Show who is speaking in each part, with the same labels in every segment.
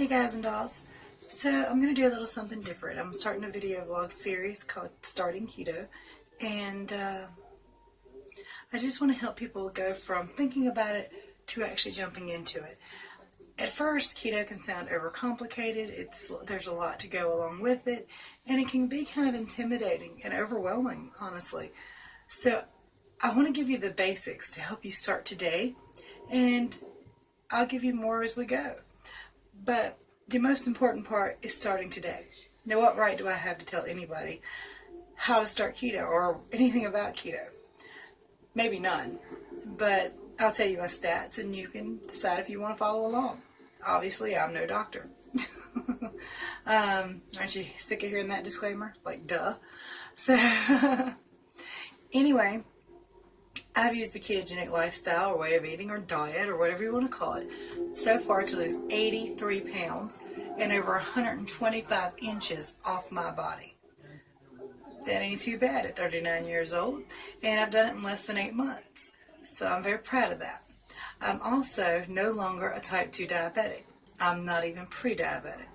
Speaker 1: Hey guys and dolls. So I'm going to do a little something different. I'm starting a video vlog series called Starting Keto, and I just want to help people go from thinking about it to actually jumping into it. At first, keto can sound overcomplicated. There's a lot to go along with it, and it can be kind of intimidating and overwhelming, honestly. So I want to give you the basics to help you start today, and I'll give you more as we go. But the most important part is starting today. Now, what right do I have to tell anybody how to start keto or anything about keto? Maybe none, but I'll tell you my stats and you can decide if you want to follow along. Obviously, I'm no doctor. Aren't you sick of hearing that disclaimer? Like, duh. So, anyway, I've used the ketogenic lifestyle or way of eating or diet or whatever you want to call it so far to lose 83 pounds and over 125 inches off my body. That ain't too bad at 39 years old, and I've done it in less than 8 months. So I'm very proud of that. I'm also no longer a type 2 diabetic. I'm not even pre-diabetic.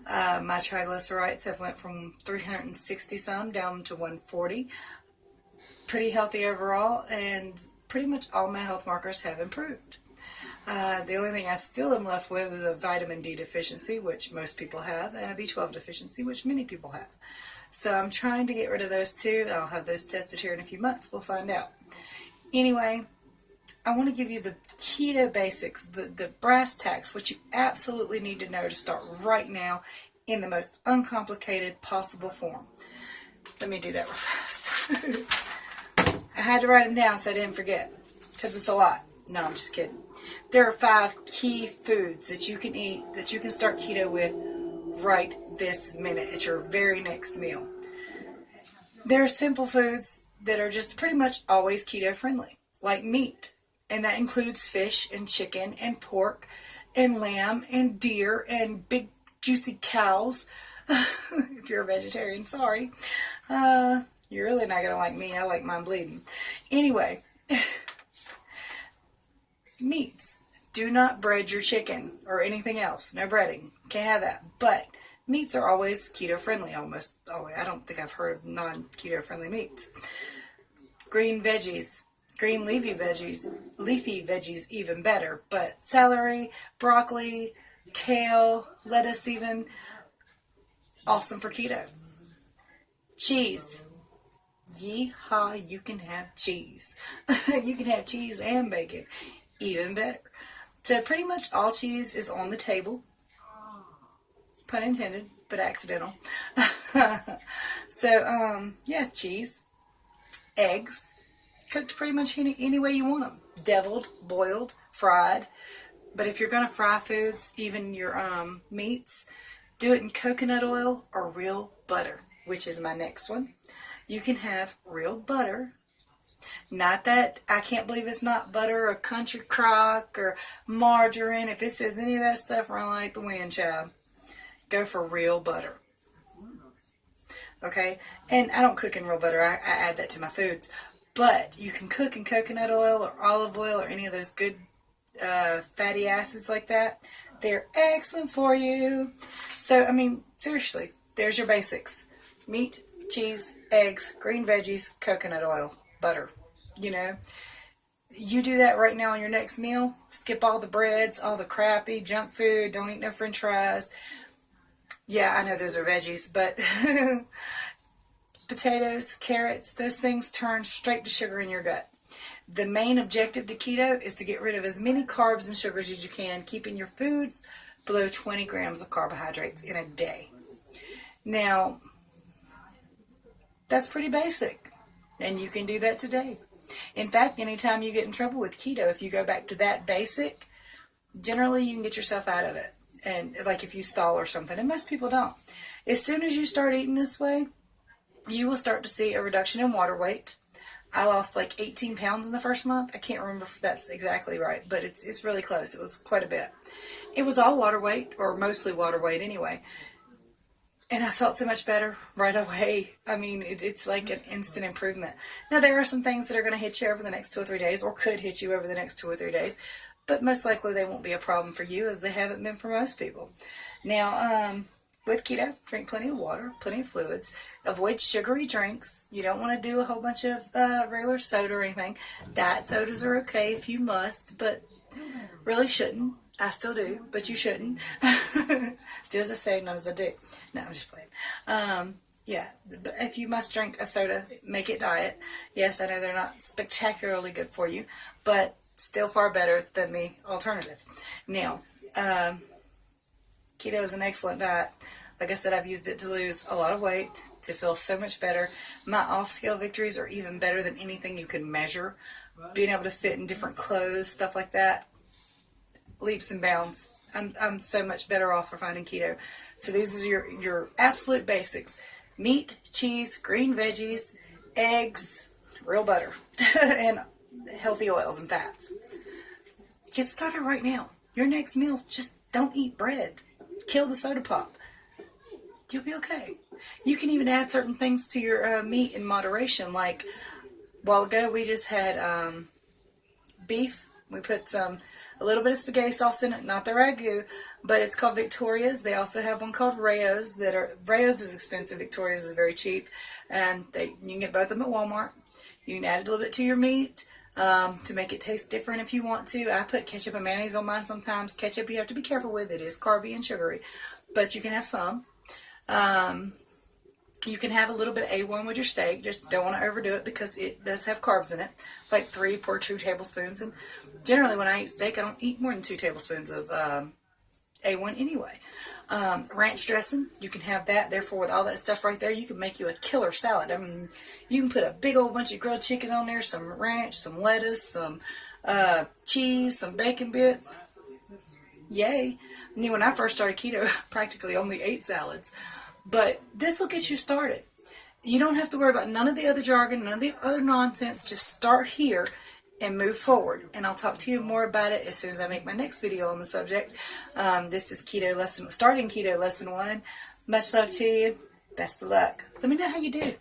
Speaker 1: My triglycerides have went from 360 some down to 140. Pretty healthy overall, and pretty much all my health markers have improved. The only thing I still am left with is a vitamin D deficiency, which most people have, and a B12 deficiency, which many people have. So I'm trying to get rid of those two. I'll have those tested here in a few months. We'll find out. Anyway, I want to give you the keto basics, the brass tacks, what you absolutely need to know to start right now in the most uncomplicated possible form. Let me do that real fast. I had to write them down so I didn't forget, because it's a lot. No, I'm just kidding. There are 5 key foods that you can eat, that you can start keto with right this minute at your very next meal. There are simple foods that are just pretty much always keto friendly, like meat. And that includes fish and chicken and pork and lamb and deer and big juicy cows. If you're a vegetarian, sorry. You're really not going to like me. I like mine bleeding. Anyway, meats. Do not bread your chicken or anything else. No breading. Can't have that. But meats are always keto friendly, almost always. I don't think I've heard of non-keto friendly meats. Green veggies. Green leafy veggies even better. But celery, broccoli, kale, lettuce even, awesome for keto. Cheese. Yeehaw, you can have cheese. You can have cheese and bacon. Even better. So pretty much all cheese is on the table. Pun intended, but accidental. So, yeah, cheese. Eggs. Cooked pretty much any way you want them. Deviled, boiled, fried. But if you're going to fry foods, even your meats, do it in coconut oil or real butter, which is my next one. You can have real butter. Not that, I can't believe it's not butter or country crock or margarine. If it says any of that stuff, run like the wind, child. Go for real butter. Okay? And I don't cook in real butter. I add that to my foods. But you can cook in coconut oil or olive oil or any of those good fatty acids like that. They're excellent for you. So, I mean, seriously, there's your basics. Meat, cheese, eggs, green veggies, coconut oil, butter. You know, you do that right now on your next meal. Skip all the breads, all the crappy junk food. Don't eat no french fries. Yeah, I know those are veggies, but potatoes, carrots, those things turn straight to sugar in your gut. The main objective to keto is to get rid of as many carbs and sugars as you can, keeping your foods below 20 grams of carbohydrates in a day. Now, that's pretty basic, and you can do that today. In fact, anytime you get in trouble with keto, if you go back to that basic, generally you can get yourself out of it. And like if you stall or something, and most people don't. As soon as you start eating this way, you will start to see a reduction in water weight. I lost like 18 pounds in the first month. I can't remember if that's exactly right, but it's really close. It was quite a bit. It was all water weight, or mostly water weight anyway. And I felt so much better right away. I mean, it's like an instant improvement. Now, there are some things that are going to hit you over the next 2 or 3 days, or could hit you over the next 2 or 3 days. but most likely they won't be a problem for you, as they haven't been for most people. Now, with keto, drink plenty of water, plenty of fluids. Avoid sugary drinks. You don't want to do a whole bunch of regular soda or anything. Diet sodas are okay if you must, but really shouldn't. I still do, but you shouldn't. Do as I say, not as I do. No, I'm just playing. Yeah, but if you must drink a soda, make it diet. Yes, I know they're not spectacularly good for you, but still far better than the alternative. Now, keto is an excellent diet. Like I said, I've used it to lose a lot of weight, to feel so much better. My off-scale victories are even better than anything you can measure. Being able to fit in different clothes, stuff like that, leaps and bounds. I'm so much better off for finding keto. So these are your absolute basics. Meat, cheese, green veggies, eggs, real butter, and healthy oils and fats. Get started right now. Your next meal, just don't eat bread. Kill the soda pop. You'll be okay. You can even add certain things to your meat in moderation. Like a while ago, we just had beef. We put a little bit of spaghetti sauce in it, not the ragu, but it's called Victoria's. They also have one called Rayo's. Rayo's is expensive. Victoria's is very cheap, and you can get both of them at Walmart. You can add a little bit to your meat to make it taste different if you want to. I put ketchup and mayonnaise on mine sometimes. Ketchup you have to be careful with. It is carby and sugary, but you can have some. You can have a little bit of A1 with your steak. Just don't want to overdo it because it does have carbs in it. Like 3 or 2 tablespoons. And generally when I eat steak, I don't eat more than 2 tablespoons of A1 anyway. Ranch dressing, you can have that. Therefore, with all that stuff right there, you can make you a killer salad. I mean, you can put a big old bunch of grilled chicken on there, some ranch, some lettuce, some cheese, some bacon bits. Yay. And when I first started keto, I practically only ate salads. But this will get you started. You don't have to worry about none of the other jargon, none of the other nonsense. Just start here and move forward. And I'll talk to you more about it as soon as I make my next video on the subject. This is starting keto lesson 1. Much love to you. Best of luck. Let me know how you do.